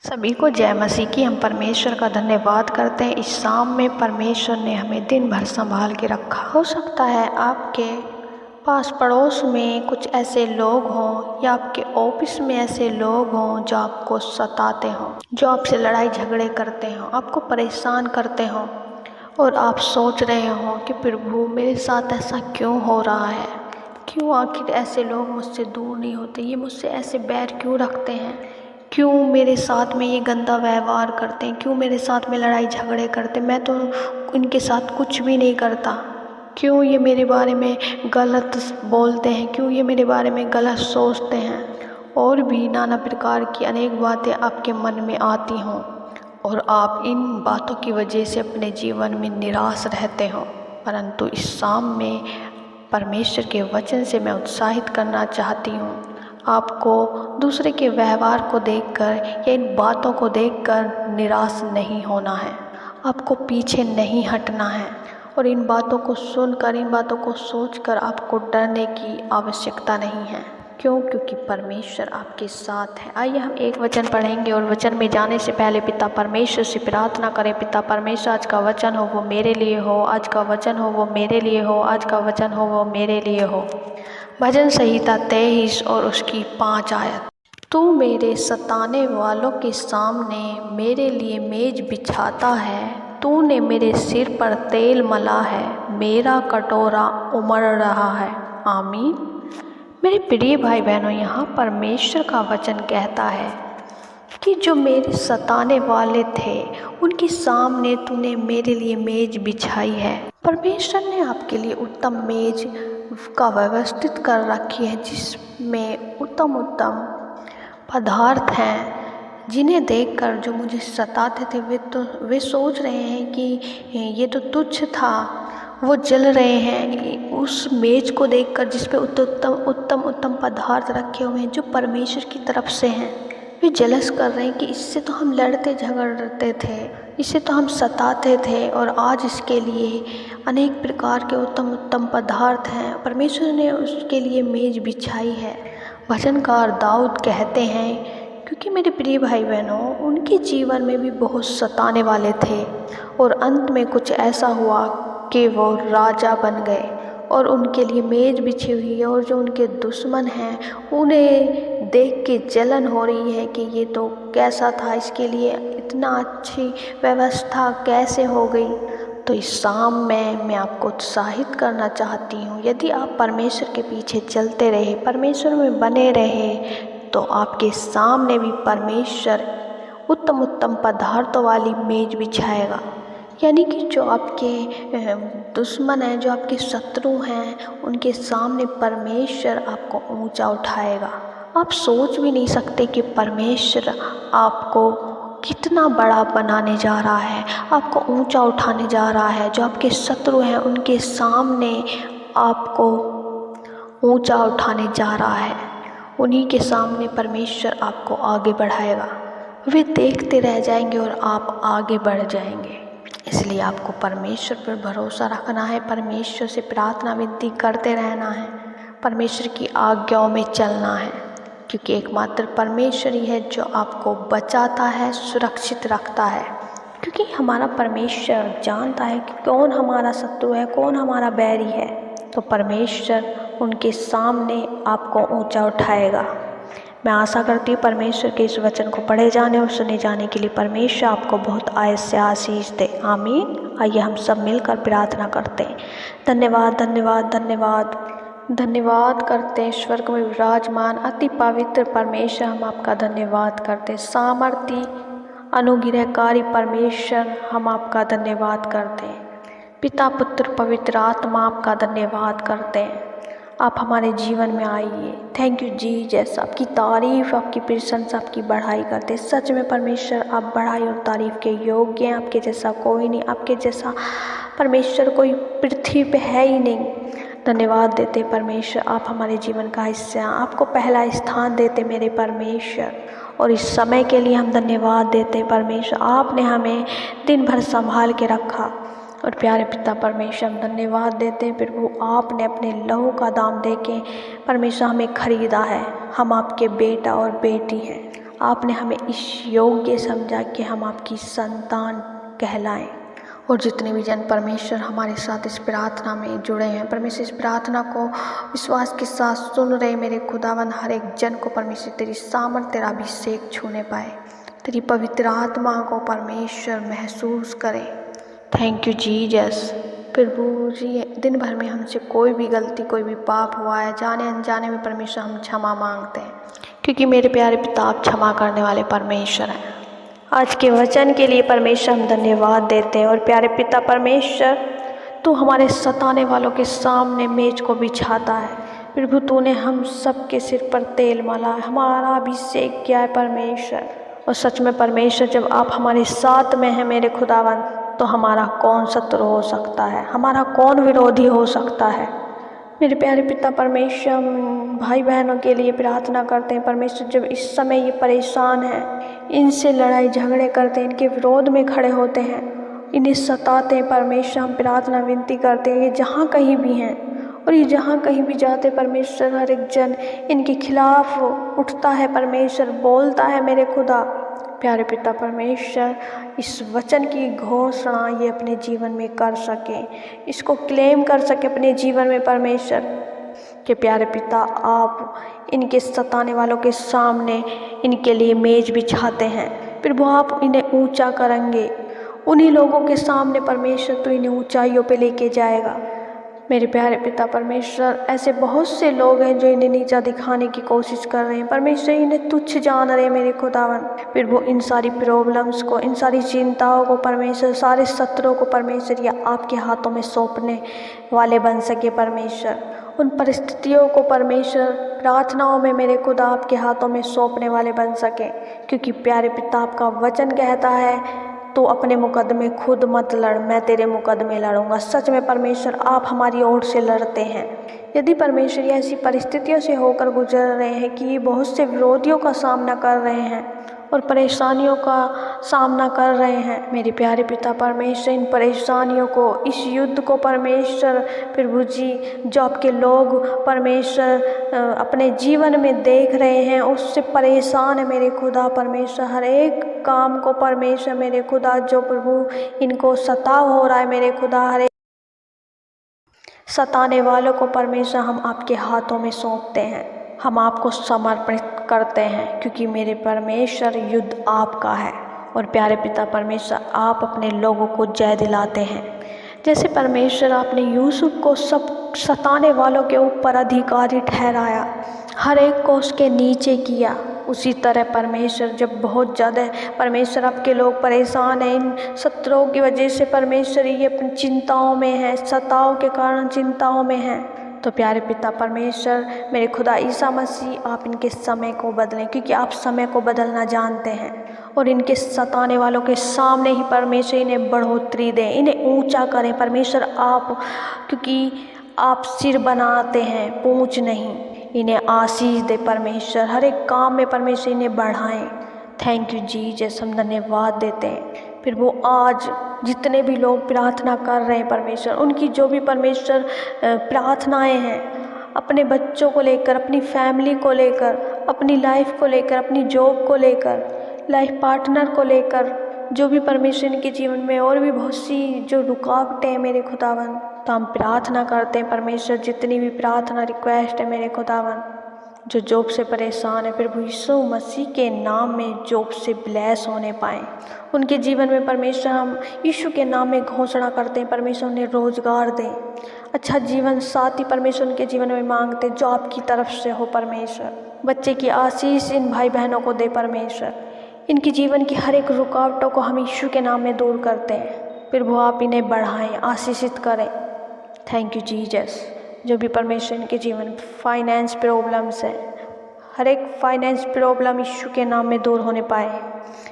सभी को जय मसीह की। हम परमेश्वर का धन्यवाद करते हैं। इस शाम में परमेश्वर ने हमें दिन भर संभाल के रखा। हो सकता है आपके पास पड़ोस में कुछ ऐसे लोग हों या आपके ऑफिस में ऐसे लोग हों जो आपको सताते हों, जो आपसे लड़ाई झगड़े करते हों, आपको परेशान करते हों और आप सोच रहे हों कि प्रभु मेरे साथ ऐसा क्यों हो रहा है, क्यों आखिर ऐसे लोग मुझसे दूर नहीं होते, ये मुझसे ऐसे बैर क्यों रखते हैं, क्यों मेरे साथ में ये गंदा व्यवहार करते हैं, क्यों मेरे साथ में लड़ाई झगड़े करते हैं, मैं तो इनके साथ कुछ भी नहीं करता, क्यों ये मेरे बारे में गलत बोलते हैं, क्यों ये मेरे बारे में गलत सोचते हैं। और भी नाना प्रकार की अनेक बातें आपके मन में आती हों और आप इन बातों की वजह से अपने जीवन में निराश रहते हो। परंतु इस शाम में परमेश्वर के वचन से मैं उत्साहित करना चाहती हूँ। आपको दूसरे के व्यवहार को देखकर या इन बातों को देखकर निराश नहीं होना है, आपको पीछे नहीं हटना है और इन बातों को सुनकर, इन बातों को सोचकर आपको डरने की आवश्यकता नहीं है। क्यों? क्योंकि परमेश्वर आपके साथ है। आइए हम एक वचन पढ़ेंगे और वचन में जाने से पहले पिता परमेश्वर से प्रार्थना करें। पिता परमेश्वर, आज का वचन हो वो मेरे लिए हो, आज का वचन हो वो मेरे लिए हो, आज का वचन हो वो मेरे लिए हो। भजन संहिता 23 और उसकी 5 आयत। तू मेरे सताने वालों के सामने मेरे लिए मेज बिछाता है, तूने मेरे सिर पर तेल मला है, मेरा कटोरा उमड़ रहा है। आमीन। मेरे प्रिय भाई बहनों, यहाँ परमेश्वर का वचन कहता है कि जो मेरे सताने वाले थे उनके सामने तूने मेरे लिए मेज बिछाई है। परमेश्वर ने आपके लिए उत्तम मेज का व्यवस्थित कर रखी है, जिसमें उत्तम उत्तम पदार्थ हैं, जिन्हें देखकर जो मुझे सताते थे वे सोच रहे हैं कि ये तो तुच्छ था, वो जल रहे हैं। उस मेज को देखकर जिस पे उत्तम पदार्थ रखे हुए हैं जो परमेश्वर की तरफ से हैं, वे जलस कर रहे हैं कि इससे तो हम लड़ते झगड़ते थे, इससे तो हम सताते थे और आज इसके लिए अनेक प्रकार के उत्तम पदार्थ हैं। परमेश्वर ने उसके लिए मेज बिछाई है। भजनकार दाऊद कहते हैं, क्योंकि मेरे प्रिय भाई बहनों, उनके जीवन में भी बहुत सताने वाले थे और अंत में कुछ ऐसा हुआ कि वो राजा बन गए और उनके लिए मेज बिछी हुई है और जो उनके दुश्मन हैं उन्हें देख के जलन हो रही है कि ये तो कैसा था, इसके लिए इतना अच्छी व्यवस्था कैसे हो गई। तो इस शाम में मैं आपको उत्साहित करना चाहती हूँ, यदि आप परमेश्वर के पीछे चलते रहे, परमेश्वर में बने रहे, तो आपके सामने भी परमेश्वर उत्तम पदार्थों वाली मेज बिछाएगा। यानी कि जो आपके दुश्मन हैं, जो आपके शत्रु हैं, उनके सामने परमेश्वर आपको ऊंचा उठाएगा। आप सोच भी नहीं सकते कि परमेश्वर आपको कितना बड़ा बनाने जा रहा है, आपको ऊंचा उठाने जा रहा है। जो आपके शत्रु हैं उनके सामने आपको ऊंचा उठाने जा रहा है, उन्हीं के सामने परमेश्वर आपको आगे बढ़ाएगा। वे देखते रह जाएंगे और आप आगे बढ़ जाएंगे। इसलिए आपको परमेश्वर पर भरोसा रखना है, परमेश्वर से प्रार्थना विनती करते रहना है, परमेश्वर की आज्ञाओं में चलना है, क्योंकि एकमात्र परमेश्वर ही है जो आपको बचाता है, सुरक्षित रखता है। क्योंकि हमारा परमेश्वर जानता है कि कौन हमारा शत्रु है, कौन हमारा बैरी है। तो परमेश्वर उनके सामने आपको ऊंचा उठाएगा। मैं आशा करती हूँ परमेश्वर के इस वचन को पढ़े जाने और सुने जाने के लिए परमेश्वर आपको बहुत आयत से आशीष दे। आमीन। आइए हम सब मिलकर प्रार्थना करते हैं। धन्यवाद धन्यवाद धन्यवाद धन्यवाद करते हैं स्वर्ग में विराजमान अति पवित्र परमेश्वर, हम आपका धन्यवाद करते हैं। सामर्थी अनुग्रहकारी परमेश्वर, हम आपका धन्यवाद करते हैं। पिता पुत्र पवित्र आत्मा, आपका धन्यवाद करते हैं। आप हमारे जीवन में आइए। Thank you Jesus. आपकी तारीफ़, आपकी प्रशंसा, आपकी बढ़ाई करते। सच में परमेश्वर आप बढ़ाई और तारीफ़ के योग्य हैं। आपके जैसा कोई नहीं, आपके जैसा परमेश्वर कोई पृथ्वी पे है ही नहीं। धन्यवाद देते परमेश्वर, आप हमारे जीवन का हिस्सा, आपको पहला स्थान देते मेरे परमेश्वर। और इस समय के लिए हम धन्यवाद देते परमेश्वर, आपने हमें दिन भर संभाल के रखा। और प्यारे पिता परमेश्वर, हम धन्यवाद देते हैं प्रभु, आपने अपने लहू का दाम देके परमेश्वर हमें खरीदा है। हम आपके बेटा और बेटी हैं। आपने हमें इस योग्य समझा कि हम आपकी संतान कहलाएं। और जितने भी जन परमेश्वर हमारे साथ इस प्रार्थना में जुड़े हैं, परमेश्वर इस प्रार्थना को विश्वास के साथ सुन रहे मेरे खुदावन, हर एक जन को परमेश्वर तेरी सामर्थ, तेरा अभिषेक छूने पाए, तेरी पवित्र आत्मा को परमेश्वर महसूस करें। Thank you Jesus. प्रभु जी, दिन भर में हमसे कोई भी गलती, कोई भी पाप हुआ है जाने अनजाने में, परमेश्वर हम क्षमा मांगते हैं, क्योंकि मेरे प्यारे पिता आप क्षमा करने वाले परमेश्वर हैं। आज के वचन के लिए परमेश्वर हम धन्यवाद देते हैं। और प्यारे पिता परमेश्वर, तू हमारे सताने वालों के सामने मेज को बिछाता है। प्रभु तूने हम सब के सिर पर तेल मला, हमारा अभिषेक किया है परमेश्वर। और सच में परमेश्वर, जब आप हमारे साथ में हैं मेरे खुदावन, तो हमारा कौन शत्रु हो सकता है, हमारा कौन विरोधी हो सकता है। मेरे प्यारे पिता परमेश्वर, भाई बहनों के लिए प्रार्थना करते हैं परमेश्वर, जब इस समय ये परेशान हैं, इनसे लड़ाई झगड़े करते हैं, इनके विरोध में खड़े होते हैं, इन्हें सताते हैं परमेश्वर, हम प्रार्थना विनती करते हैं, ये जहाँ कहीं भी हैं और ये जहाँ कहीं भी जाते परमेश्वर, हर एक जन इनके खिलाफ उठता है परमेश्वर, बोलता है मेरे खुदा। प्यारे पिता परमेश्वर, इस वचन की घोषणा ये अपने जीवन में कर सके, इसको क्लेम कर सके अपने जीवन में परमेश्वर, कि प्यारे पिता आप इनके सताने वालों के सामने इनके लिए मेज बिछाते हैं। प्रभु आप इन्हें ऊंचा करेंगे, उन्हीं लोगों के सामने परमेश्वर तो इन्हें ऊंचाइयों पे लेके जाएगा। मेरे प्यारे पिता परमेश्वर, ऐसे बहुत से लोग हैं जो इन्हें नीचा दिखाने की कोशिश कर रहे हैं परमेश्वर, इन्हें तुच्छ जान रहे हैं मेरे खुदावन। फिर वो इन सारी प्रॉब्लम्स को, इन सारी चिंताओं को परमेश्वर, सारे शत्रुओं को परमेश्वर या आपके हाथों में सौंपने वाले बन सके परमेश्वर। उन परिस्थितियों को परमेश्वर प्रार्थनाओं में मेरे खुदा आपके हाथों में सौंपने वाले बन सके, क्योंकि प्यारे पिता आपका वचन कहता है, तो अपने मुकदमे खुद मत लड़, मैं तेरे मुकदमे लड़ूंगा। सच में परमेश्वर आप हमारी ओर से लड़ते हैं। यदि परमेश्वर ये ऐसी परिस्थितियों से होकर गुजर रहे हैं कि बहुत से विरोधियों का सामना कर रहे हैं और परेशानियों का सामना कर रहे हैं, मेरे प्यारे पिता परमेश्वर, इन परेशानियों को, इस युद्ध को परमेश्वर प्रभु जी, जो आपके लोग परमेश्वर अपने जीवन में देख रहे हैं, उससे परेशान है मेरे खुदा परमेश्वर। हर एक काम को परमेश्वर मेरे खुदा, जो प्रभु इनको सताव हो रहा है मेरे खुदा, हर एक सताने वालों को परमेश्वर हम आपके हाथों में सौंपते हैं, हम आपको समर्पित करते हैं, क्योंकि मेरे परमेश्वर युद्ध आपका है। और प्यारे पिता परमेश्वर, आप अपने लोगों को जय दिलाते हैं। जैसे परमेश्वर आपने यूसुफ को सब सताने वालों के ऊपर अधिकारी ठहराया, हर एक को उसके नीचे किया, उसी तरह परमेश्वर जब बहुत ज़्यादा परमेश्वर आपके लोग परेशान हैं इन शत्रुओं की वजह से परमेश्वर, ये अपनी चिंताओं में है, सताव के कारण चिंताओं में हैं, तो प्यारे पिता परमेश्वर मेरे खुदा ईसा मसीह, आप इनके समय को बदलें, क्योंकि आप समय को बदलना जानते हैं। और इनके सताने वालों के सामने ही परमेश्वर इन्हें बढ़ोतरी दें, इन्हें ऊंचा करें परमेश्वर आप, क्योंकि आप सिर बनाते हैं, पूंछ नहीं। इन्हें आशीष दे परमेश्वर, हर एक काम में परमेश्वर इन्हें बढ़ाएं। थैंक यू जीसस, हम धन्यवाद देते हैं। फिर वो आज जितने भी लोग प्रार्थना कर रहे हैं परमेश्वर, उनकी जो भी परमेश्वर प्रार्थनाएं हैं, अपने बच्चों को लेकर, अपनी फैमिली को लेकर, अपनी लाइफ को लेकर, अपनी जॉब को लेकर, लाइफ पार्टनर को लेकर, जो भी परमेश्वर इनके जीवन में और भी बहुत सी जो रुकावटें हैं मेरे खुदावन, तो हम प्रार्थना करते हैं परमेश्वर, जितनी भी प्रार्थना रिक्वेस्ट है मेरे खुदावन, जो जॉब से परेशान है, प्रभु यीशु मसीह के नाम में जॉब से ब्लेस होने पाएँ उनके जीवन में परमेश्वर। हम यीशु के नाम में घोषणा करते हैं परमेश्वर, उन्हें रोजगार दें, अच्छा जीवन साथी परमेश्वर उनके जीवन में मांगते हैं जो आपकी तरफ से हो परमेश्वर। बच्चे की आशीष इन भाई बहनों को दे परमेश्वर, इनकी जीवन की हर एक रुकावटों को हम यीशु के नाम में दूर करते हैं। प्रभु आप इन्हें बढ़ाएं, आशीषित करें। Thank you Jesus. जो भी परमेश्वर इनके जीवन में फाइनेंस प्रॉब्लम्स है, हर एक फाइनेंस प्रॉब्लम यीशु के नाम में दूर होने पाए।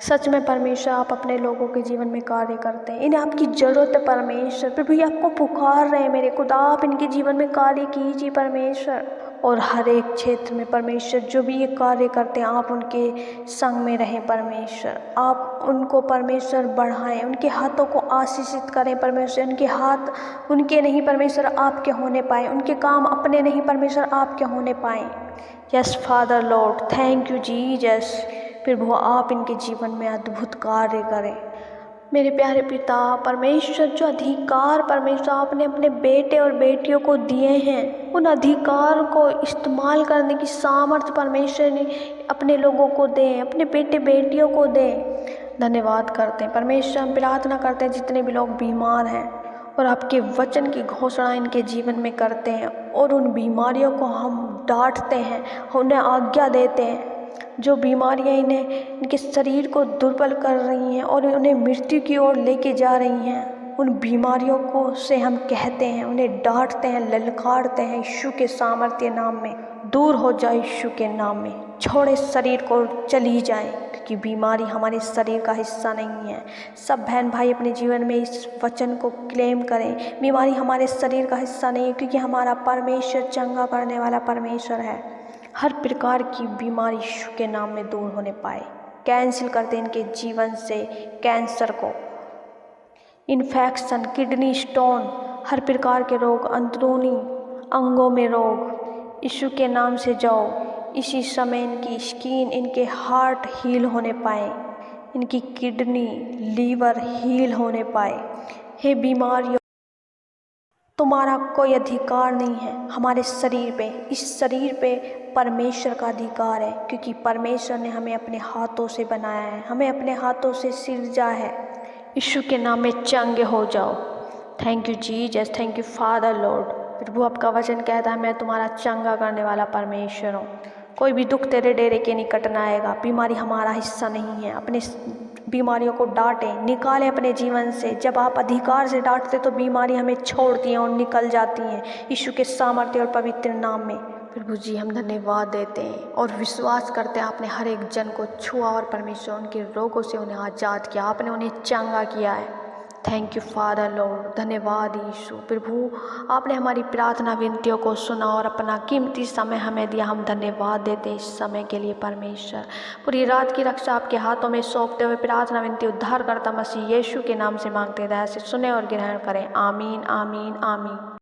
सच में परमेश्वर आप अपने लोगों के जीवन में कार्य करते हैं, इन्हें आपकी ज़रूरत है परमेश्वर। प्रभु ये आपको पुकार रहे हैं मेरे खुदा, आप इनके जीवन में कार्य कीजिए परमेश्वर। और हर एक क्षेत्र में परमेश्वर जो भी ये कार्य करते हैं, आप उनके संग में रहें परमेश्वर। आप उनको परमेश्वर बढ़ाएं, उनके हाथों को आशीषित करें परमेश्वर। उनके हाथ उनके नहीं परमेश्वर आपके होने पाए, उनके काम अपने नहीं परमेश्वर आपके होने पाएँ। Yes father lord, thank you Jesus. प्रभु आप इनके जीवन में अद्भुत कार्य करें। मेरे प्यारे पिता परमेश्वर, जो अधिकार परमेश्वर आपने अपने बेटे और बेटियों को दिए हैं, उन अधिकार को इस्तेमाल करने की सामर्थ्य परमेश्वर ने अपने लोगों को दें, अपने बेटे बेटियों को दें। धन्यवाद करते हैं परमेश्वर। हम प्रार्थना करते हैं जितने भी लोग बीमार हैं और आपके वचन की घोषणा इनके जीवन में करते हैं, और उन बीमारियों को हम डांटते हैं, उन्हें आज्ञा देते हैं। जो बीमारियां इनके शरीर को दुर्बल कर रही हैं और उन्हें मृत्यु की ओर लेके जा रही हैं, उन बीमारियों को से हम कहते हैं, उन्हें डांटते हैं, ललकारते हैं यीशु के सामर्थ्य नाम में। दूर हो जाए यीशु के नाम में, छोड़े शरीर को चली जाए, क्योंकि बीमारी हमारे शरीर का हिस्सा नहीं है। सब बहन भाई अपने जीवन में इस वचन को क्लेम करें, बीमारी हमारे शरीर का हिस्सा नहीं है, क्योंकि हमारा परमेश्वर चंगा करने वाला परमेश्वर है। हर प्रकार की बीमारी यीशु के नाम में दूर होने पाए। कैंसिल करते इनके जीवन से कैंसर को, इन्फेक्शन, किडनी स्टोन, हर प्रकार के रोग, अंदरूनी अंगों में रोग, यीशु के नाम से जाओ। इसी समय इनकी स्किन, इनके हार्ट हील होने पाए, इनकी किडनी, लीवर हील होने पाए। हे बीमारियों, तुम्हारा कोई अधिकार नहीं है हमारे शरीर पे। इस शरीर पे परमेश्वर का अधिकार है, क्योंकि परमेश्वर ने हमें अपने हाथों से बनाया है, हमें अपने हाथों से सिरजा है। यीशु के नाम में चंगे हो जाओ। Thank you Jesus, thank you father lord. प्रभु आपका वचन कहता है मैं तुम्हारा चंगा करने वाला परमेश्वर हूँ। कोई भी दुख तेरे डेरे के निकट न आएगा। बीमारी हमारा हिस्सा नहीं है। अपने बीमारियों को डांटें, निकालें अपने जीवन से। जब आप अधिकार से डांटते तो बीमारी हमें छोड़ती हैं और निकल जाती हैं यीशु के सामर्थ्य और पवित्र नाम में। प्रभु जी हम धन्यवाद देते हैं और विश्वास करते हैं आपने हर एक जन को छुआ और परमेश्वर उनके रोगों से उन्हें आज़ाद किया, आपने उन्हें चंगा किया है। थैंक यू फादर लॉर्ड, धन्यवाद यीशु। प्रभु आपने हमारी प्रार्थना विनतियों को सुना और अपना कीमती समय हमें दिया, हम धन्यवाद देते हैं इस समय के लिए परमेश्वर। पूरी रात की रक्षा आपके हाथों में सौंपते हुए प्रार्थना विनती उद्धार करता मसीह यीशु के नाम से मांगते, दया से सुने और ग्रहण करें। आमीन आमीन आमीन।